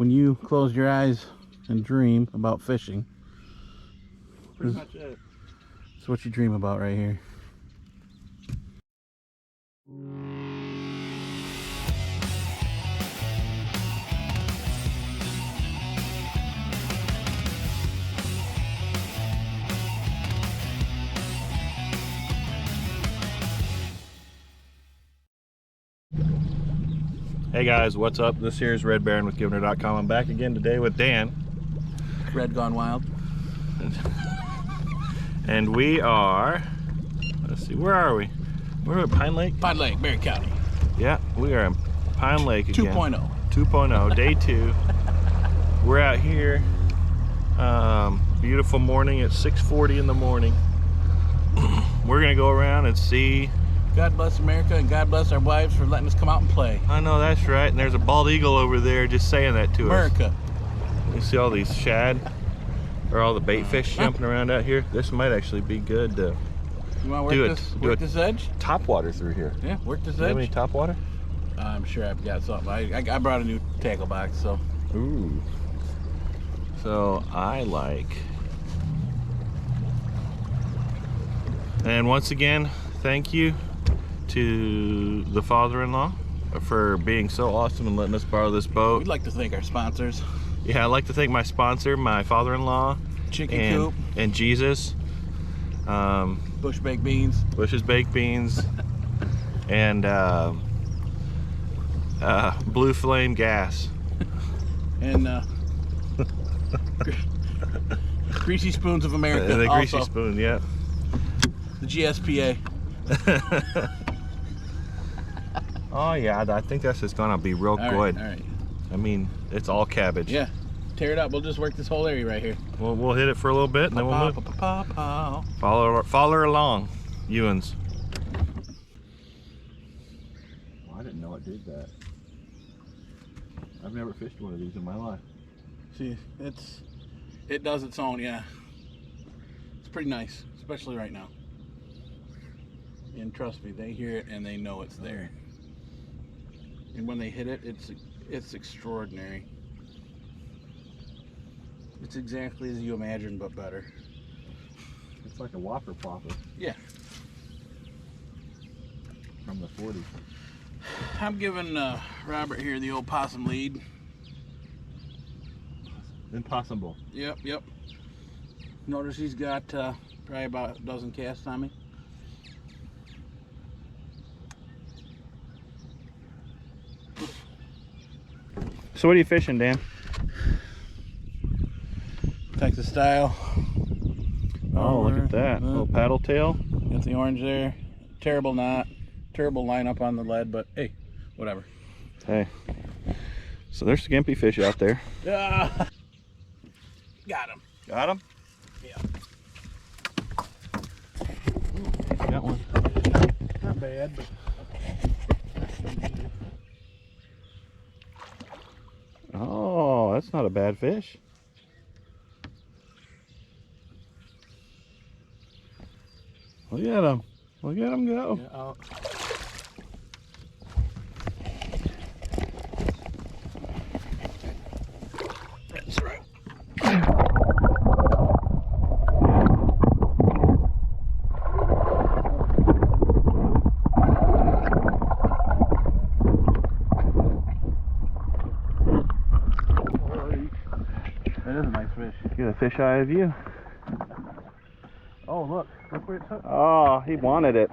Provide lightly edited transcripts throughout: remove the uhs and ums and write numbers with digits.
when you close your eyes and dream about fishing. Pretty much it. It's what you dream about right here. Hey guys, what's up? This here is Red Barron with Givin'er.com. I'm back again today with Dan. Red gone wild. And we are, let's see, where are we? We're at Pine Lake? Pine Lake, Barrett County. Yeah, we are in Pine Lake again. 2.0. 2.0, day 2. We're out here, beautiful morning at 6:40 in the morning. We're gonna go around and see. God bless America and God bless our wives for letting us come out and play. I know, that's right. And there's a bald eagle over there just saying that to America. us. You see all these shad, or all the bait fish jumping around out here? This might actually be good to You want to work this edge? Top water through here. Yeah, work this Do you have edge. any top water? I'm sure I've got something. I brought a new tackle box, so. Ooh. So I like. And once again, thank you to the father-in-law for being so awesome and letting us borrow this boat. We'd like to thank our sponsors. Yeah, I'd like to thank my sponsor, my father-in-law, Chicken Coop, and Jesus. Bush Baked Beans. Bush's Baked Beans, and Blue Flame Gas. And Greasy Spoons of America. The Greasy also. Spoon, yeah. The GSPA. Oh yeah, I think that's just gonna be real good. All right. I mean, it's all cabbage. Yeah. Tear it up. We'll just work this whole area right here. We'll hit it for a little bit and then we'll move. Follow along, Ewans. Well, I didn't know it did that. I've never fished one of these in my life. See, it does its own, yeah. It's pretty nice, especially right now. And trust me, they hear it and they know it's there. And when they hit it, it's extraordinary. It's exactly as you imagine, but better. It's like a whopper plopper. Yeah. From the 40s. I'm giving Robert here the old possum lead. Impossible. Yep. Notice he's got probably about a dozen casts on me. So what are you fishing, Dan? Texas style. Oh, look at that. Little paddle tail. Got the orange there. Terrible knot. Terrible lineup on the lead, but hey, whatever. Hey. So there's skimpy fish out there. Got him. Got him? Yeah. Got one. Not bad, but. Oh, that's not a bad fish. Look at him. Look at him go. Yeah, that's right. That is a nice fish. Get a fish eye of you. Oh, look where it's hooked. Oh, he wanted it.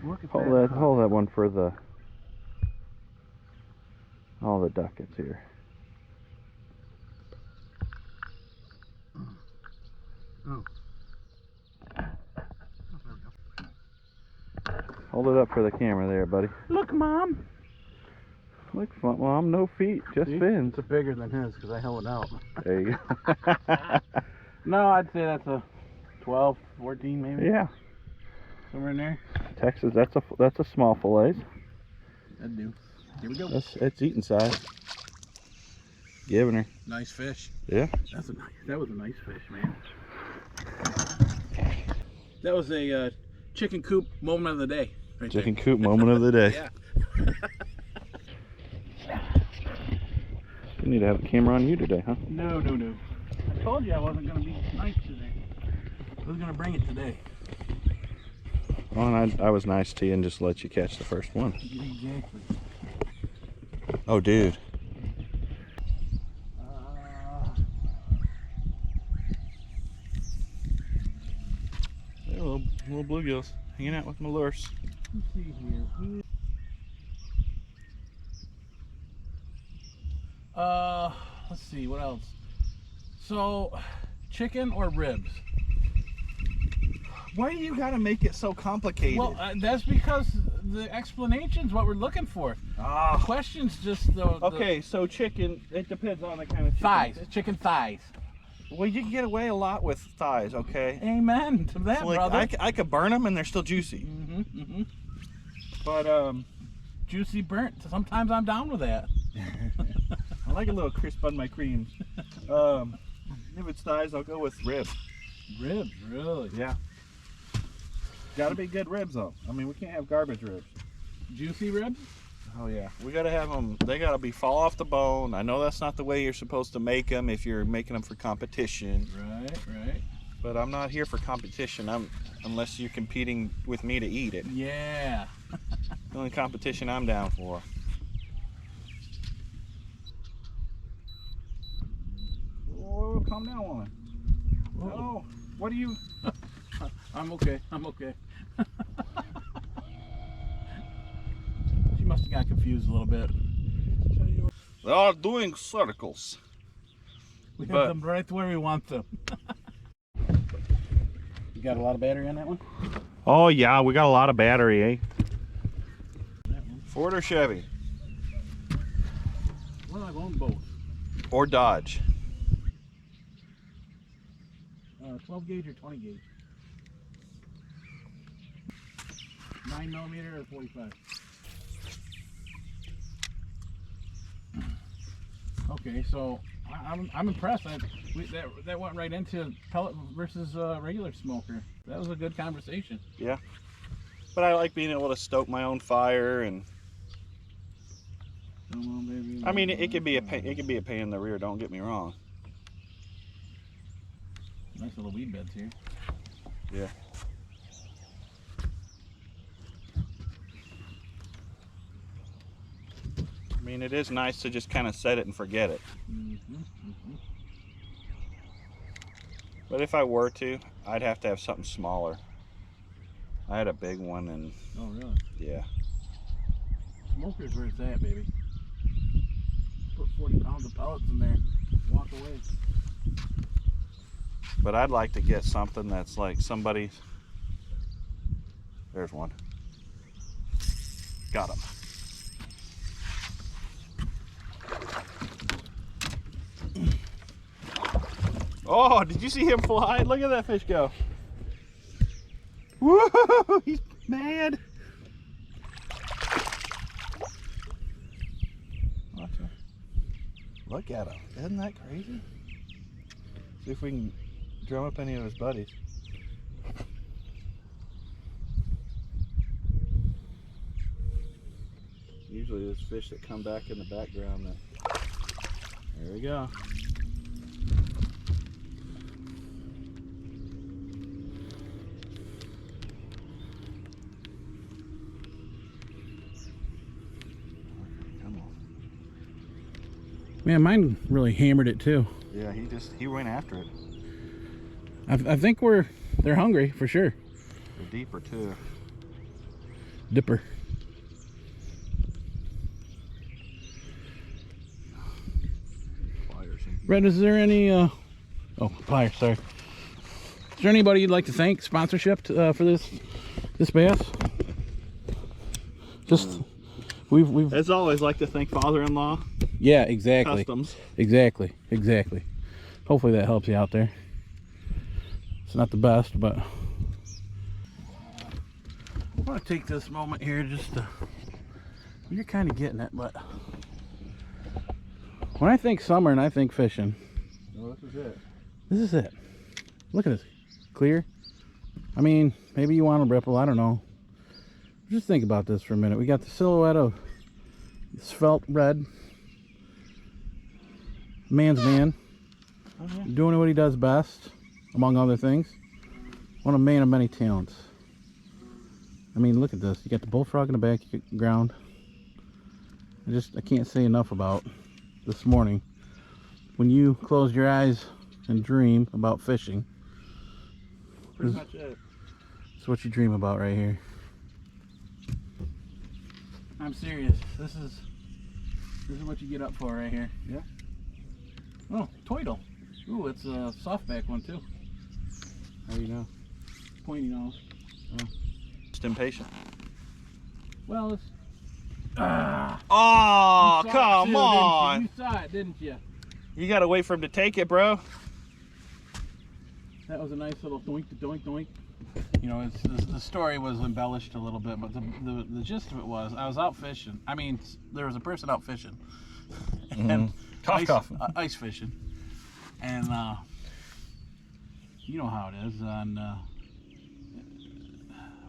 Look at Hold that one for the all the ducats here. Oh. Hold it up for the camera there, buddy. Look, Mom. Look, Mom, no feet, just See? fins. It's bigger than his because I held it out. There you go. No, I'd say that's a 12, 14 maybe. Yeah. Somewhere in there. Texas, that's a small fillet. That'd do. Here we go. That's eating size. Givin'er. Nice fish. Yeah. That was a nice fish, man. That was a chicken coop moment of the day. Right Chicken there. coop moment of the day. Yeah. You need to have a camera on you today, huh? No. I told you I wasn't going to be nice today. I was going to bring it today. Well, and I was nice to you and just let you catch the first one. Exactly. Oh, dude. Hey, little bluegills hanging out with my lures. Let's see here. Let's see, what else? So, chicken or ribs? Why do you gotta make it so complicated? Well, that's because the explanation's what we're looking for. The question's just the okay, so chicken, it depends on the kind of chicken. thighs, chicken thighs. Well, you can get away a lot with thighs, okay? Amen to that, So, like, brother. I could burn them and they're still juicy. But, Juicy burnt. Sometimes I'm down with that. I like a little crisp on my creams. If it's thighs, I'll go with ribs. Ribs, really? Yeah. Gotta be good ribs, though. I mean, we can't have garbage ribs. Juicy ribs? Oh, yeah. We gotta have them, they gotta be fall off the bone. I know that's not the way you're supposed to make them if you're making them for competition. Right. But I'm not here for competition, unless you're competing with me to eat it. Yeah. The only competition I'm down for. Whoa, calm down, woman. No, what are you? I'm okay. She must have got confused a little bit. They are doing circles. We have them right where we want them. You got a lot of battery on that one? Oh yeah, we got a lot of battery, eh? Ford or Chevy? Well, I've owned both. Or Dodge? 12 gauge or 20 gauge? 9mm or 45? Okay, so I'm impressed. That went right into pellet versus regular smoker. That was a good conversation. Yeah. But I like being able to stoke my own fire, and I mean it could be a pain. It could be a pain in the rear. Don't get me wrong. Nice little weed beds here. Yeah. I mean, it is nice to just kind of set it and forget it. But if I were to, I'd have to have something smaller. I had a big one, and oh really? Yeah. Smoker's where it's at, baby. Put 40 pounds of pellets in there. Walk away. But I'd like to get something that's like somebody's. There's one. Got him. Oh, did you see him fly? Look at that fish go. Woo! He's mad. Look at him. Isn't that crazy? See if we can drum up any of his buddies. Usually there's fish that come back in the background. There we go. Come on. Man, mine really hammered it too. Yeah, he went after it. I think they're hungry for sure. They're deeper too. Dipper. Red, is there any oh, pliers, sorry. Is there anybody you'd like to thank sponsorship for this bass? Just we've As always, like to thank father-in-law. Yeah, exactly. Customs. Exactly. Hopefully that helps you out there. It's not the best, but I want to take this moment here just to, you're kind of getting it, but when I think summer and I think fishing, Oh, this is it. this is it. Look at this. Clear. I mean, maybe you want a ripple, I don't know. Just think about this for a minute. We got the silhouette of svelte red. Man's man. Oh, yeah. Doing what he does best, among other things. One a man of many talents. I mean, look at this. You got the bullfrog in the background. I can't say enough about this morning. When you close your eyes and dream about fishing, Pretty much it. it's what you dream about right here. I'm serious. This is what you get up for right here. Yeah. Oh, Toidle. Ooh, it's a softback one too. How do you know? Pointy nose. Oh. Just impatient. Well, it's. Oh, You saw it come too, on! You saw it, didn't you? You gotta wait for him to take it, bro. That was a nice little doink, doink, doink. You know, the story was embellished a little bit, but the gist of it was I was out fishing. I mean, there was a person out fishing. And Cough. ice fishing. And you know how it is on,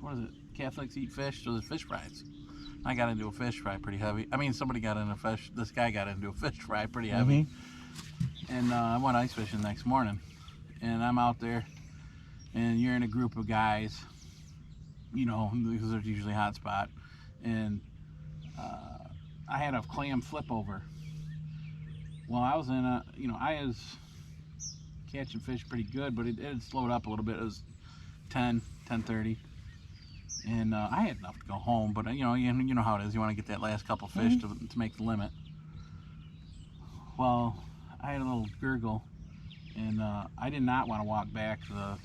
what is it? Catholics eat fish, so there's fish fries. I got into a fish fry pretty heavy. I mean, this guy got into a fish fry pretty heavy. And I went ice fishing the next morning. And I'm out there, and you're in a group of guys, you know, because there's usually a hot spot. And I had a clam flip over. Well, I was in I was catching fish pretty good, but it had slowed up a little bit. It was 10:30. And I had enough to go home, but you know how it is. You want to get that last couple fish to make the limit. Well, I had a little gurgle, and I did not want to walk back the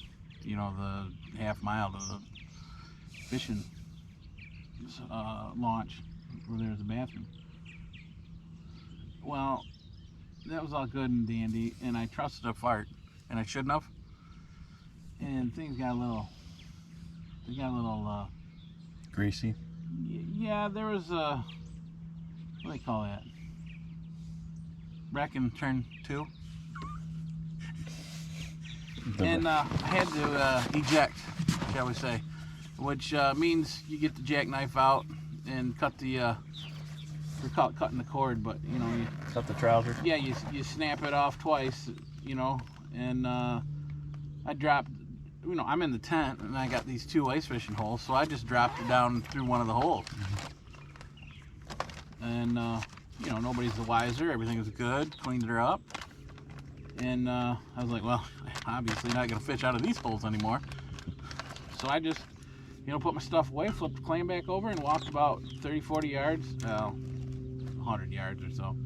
half mile to the fishing launch where there's a bathroom. Well, that was all good and dandy, and I trusted a fart, and I shouldn't have. And things got a little. Greasy. Yeah, there was a, what do they call that? Wreck and turn 2. And I had to eject, shall we say, which means you get the jackknife out and cut the, we call it cutting the cord, but you Cut the trouser. Yeah, you snap it off twice, and I dropped. I'm in the tent and I got these 2 ice fishing holes, so I just dropped it down through one of the holes. And nobody's the wiser. Everything was good. Cleaned her up, and I was like, well, obviously not gonna fish out of these holes anymore. So I just, put my stuff away, flipped the clam back over, and walked about 30-40 yards, 100 yards or so.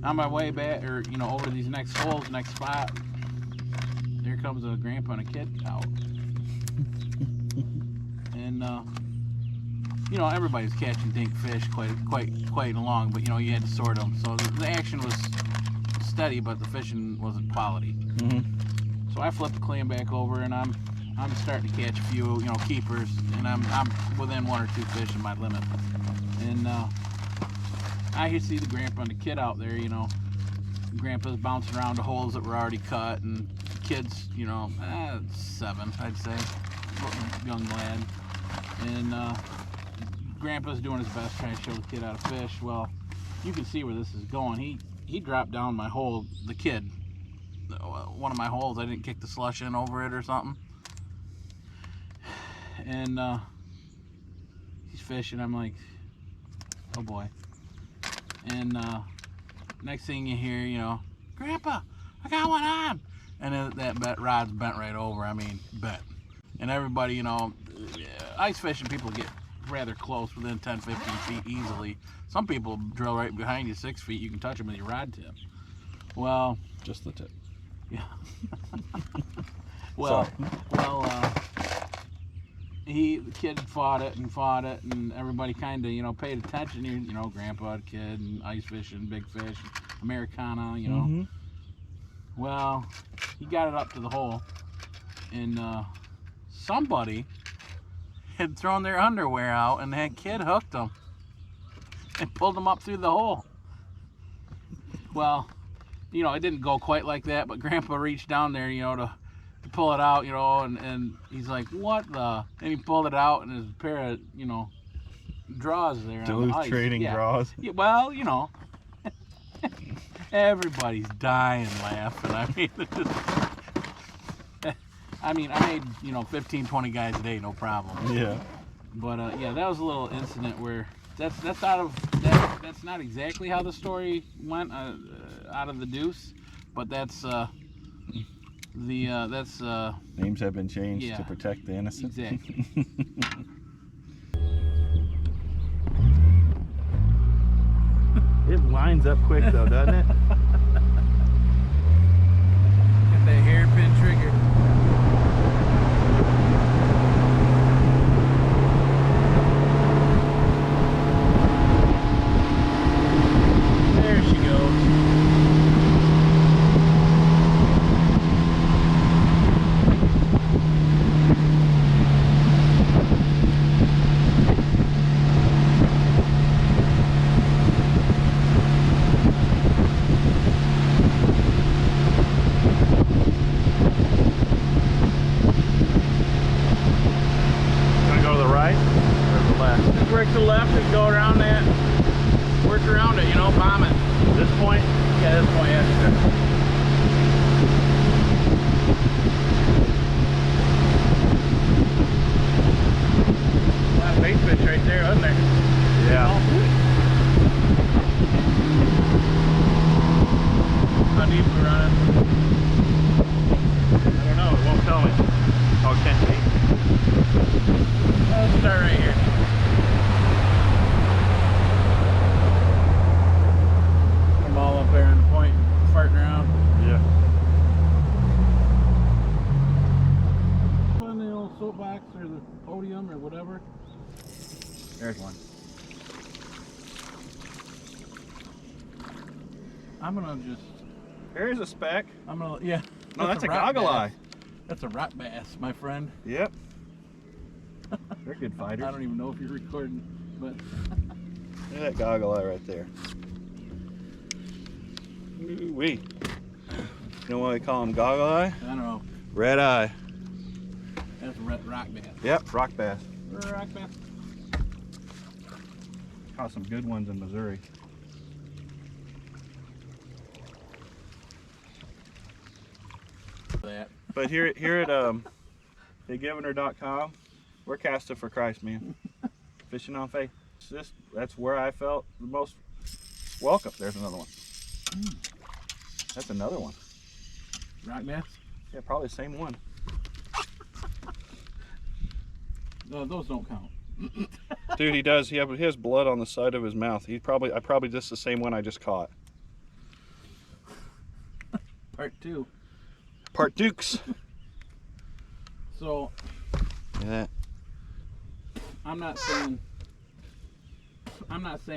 On my way back, or over to these next holes, next spot. Here comes a grandpa and a kid out. And everybody's catching dink fish quite along, but you had to sort them. So the action was steady, but the fishing wasn't quality. So I flipped the clam back over, and I'm starting to catch a few keepers, and I'm within 1 or 2 fish in my limit. And I see the grandpa and the kid out there. Grandpa's bouncing around the holes that were already cut, and kids, 7, I'd say, young lad. And Grandpa's doing his best trying to show the kid how to fish. Well, you can see where this is going. He dropped down my hole, the kid, one of my holes. I didn't kick the slush in over it or something. And he's fishing. I'm like, oh boy. And next thing you hear, Grandpa, I got one on. And that rod's bent right over. I mean, bent. And everybody, ice fishing people get rather close, within 10, 15 feet easily. Some people drill right behind you, 6 feet. You can touch them with your rod tip. Well, Just the tip. yeah. well, the kid fought it, and everybody kind of, paid attention. Grandpa, kid, and ice fishing, big fish, Americana, Well, he got it up to the hole, and somebody had thrown their underwear out, and that kid hooked them and pulled them up through the hole. Well, it didn't go quite like that, but Grandpa reached down there, to pull it out, and he's like, what the? And he pulled it out, and his pair of, draws there. Duluth on the ice. trading draws. Yeah, well, you know, everybody's dying laughing. I mean, I made, you know, 15, 20 guys a day, no problem. Yeah. But yeah, that was a little incident where that's not exactly how the story went out of the deuce, but that's names have been changed to protect the innocent. Exactly. It lines up quick though, doesn't it? Get that hairpin trigger. There she goes. Work to the left and go around that. Work around it, you know, bomb it. This point? Yeah, this point, yeah. A lot of bait fish right there, wasn't there? Yeah. How deep we running? I don't know, it won't tell me. Oh, 10 feet. Let's start right here. I'm all up there on the point, farting around. Yeah. On the old soapbox or the podium or whatever. There's one. I'm gonna just. There's a speck. I'm gonna, yeah. No, that's a rock goggle bass. eye. That's a rock bass, my friend. Yep. They're good fighters. I don't even know if you're recording, but. Look at that goggle eye right there. Ooh-wee. You know why they call them goggle eye? I don't know. Red eye. That's a rock bass. Yep, rock bass. Rock bass. Caught some good ones in Missouri. That. But here at Givin'er.com, we're casting for Christ, man. Fishing on faith. That's where I felt the most welcome. There's another one. That's another one. Rock bass? Yeah, probably the same one. No, those don't count. Dude, he does. He has blood on the side of his mouth. I probably just the same one I just caught. Part 2. Part Dukes. So. Yeah. I'm not saying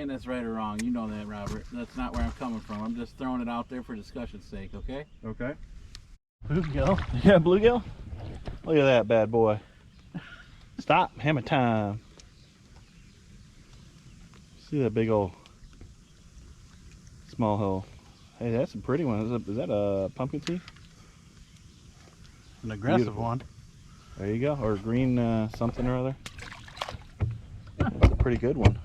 that's right or wrong. You know that, Robert. That's not where I'm coming from. I'm just throwing it out there for discussion's sake, okay? Okay. Bluegill. Yeah, bluegill. Look at that bad boy. Stop. Hammer time. See that big old small hole. Hey, that's a pretty one. Is that a pumpkin tea? An aggressive Beautiful. one. There you go. Or green something or other. That's a pretty good one.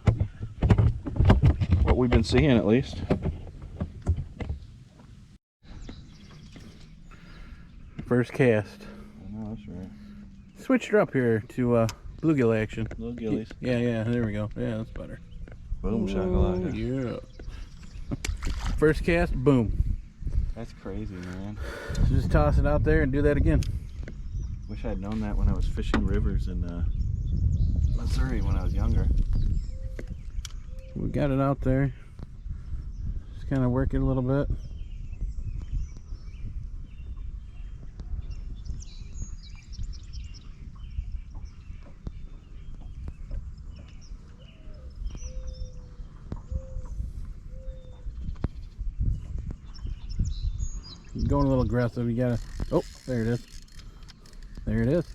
What we've been seeing, at least. First cast. I know, that's right. Switched her up here to bluegill action. Little gillies. Yeah, there we go. Yeah, that's better. Boom, shakalaka. Yeah. First cast, boom. That's crazy, man. Just toss it out there and do that again. Wish I'd known that when I was fishing rivers in Missouri when I was younger. We got it out there. Just kind of work it a little bit. Going a little aggressive, you gotta. Oh, there it is. There it is.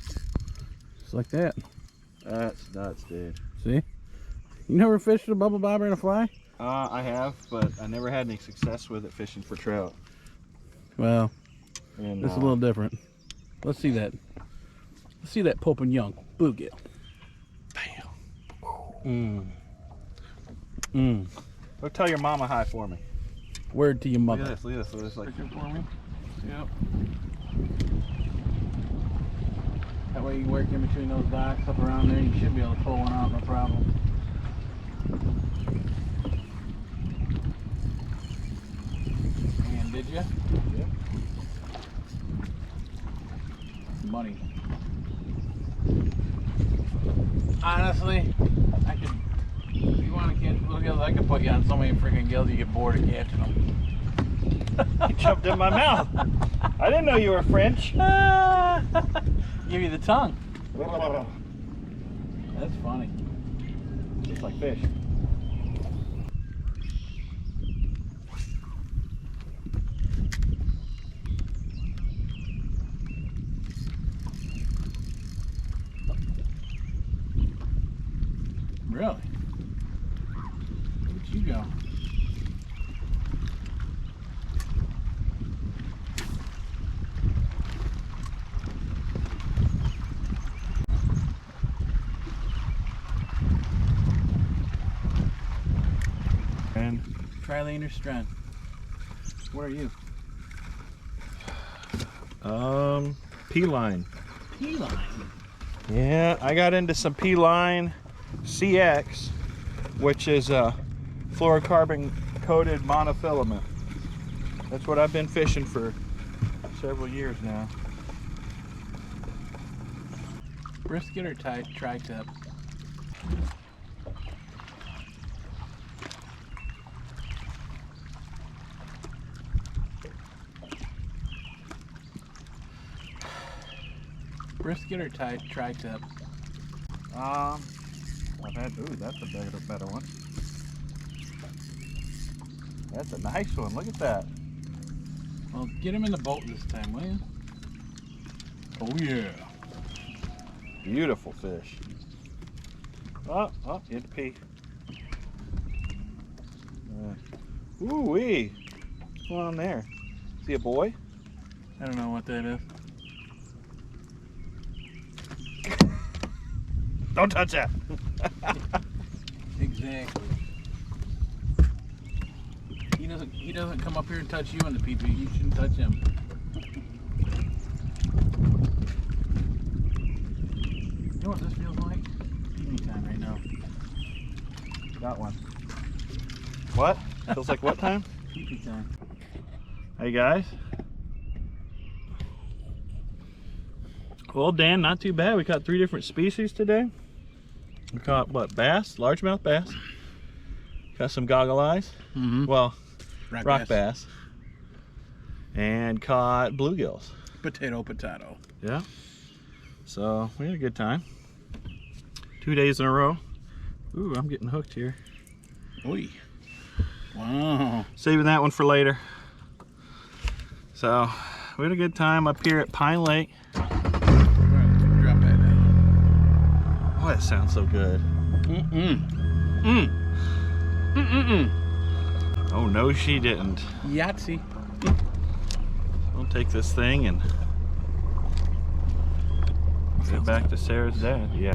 Just like that. That's nuts, dude. See? You never fished a bubble bobber and a fly? I have, but I never had any success with it fishing for trout. Well, And it's a little different. Let's see that. Let's see that Pope and Young bluegill. Bam. Mm. Go tell your mama hi for me. Word to your Look mother. at this, look at this. So it's like For me. yep. That way you work in between those docks up around there. You should be able to pull one out, no problem. And did you? Yep. Money. Honestly, I could. If you want to catch little gills, I could put you on so many freaking gills you get bored of catching them. You jumped in my mouth. I didn't know you were French. Give you the tongue. Just That's funny. like fish. Really? Where'd you go? And Trilane or Strand? Where are you? P-line. P-line. Yeah, I got into some P-line CX, which is a fluorocarbon coated monofilament. That's what I've been fishing for several years now. Brisket or tri-tip? Brisket or tri-tip? I've had, ooh, that's a better one. That's a nice one, look at that. Well, get him in the boat this time, will you? Oh yeah. Beautiful fish. Oh, you had to pee. Ooh-wee. What's going on there? Is he a boy? I don't know what that is. Don't touch that. Exactly. He doesn't come up here and touch you in the pee-pee. You shouldn't touch him. You know what this feels like? Pee-pee time right now. Got one. What? Feels like what time? Pee-pee time. Hey guys. Well, Dan, not too bad. We caught 3 different species today. We caught what? Bass, largemouth bass. Got some goggle eyes. Mm-hmm. Well, Rock bass. And caught bluegills. Potato. Yeah. So we had a good time. 2 days in a row. Ooh, I'm getting hooked here. Oi. Wow. Saving that one for later. So we had a good time up here at Pine Lake. Drop that down. Oh, that sounds so good. Oh, no, she didn't. Yahtzee. We'll take this thing and get back to Sarah's dad. Yeah.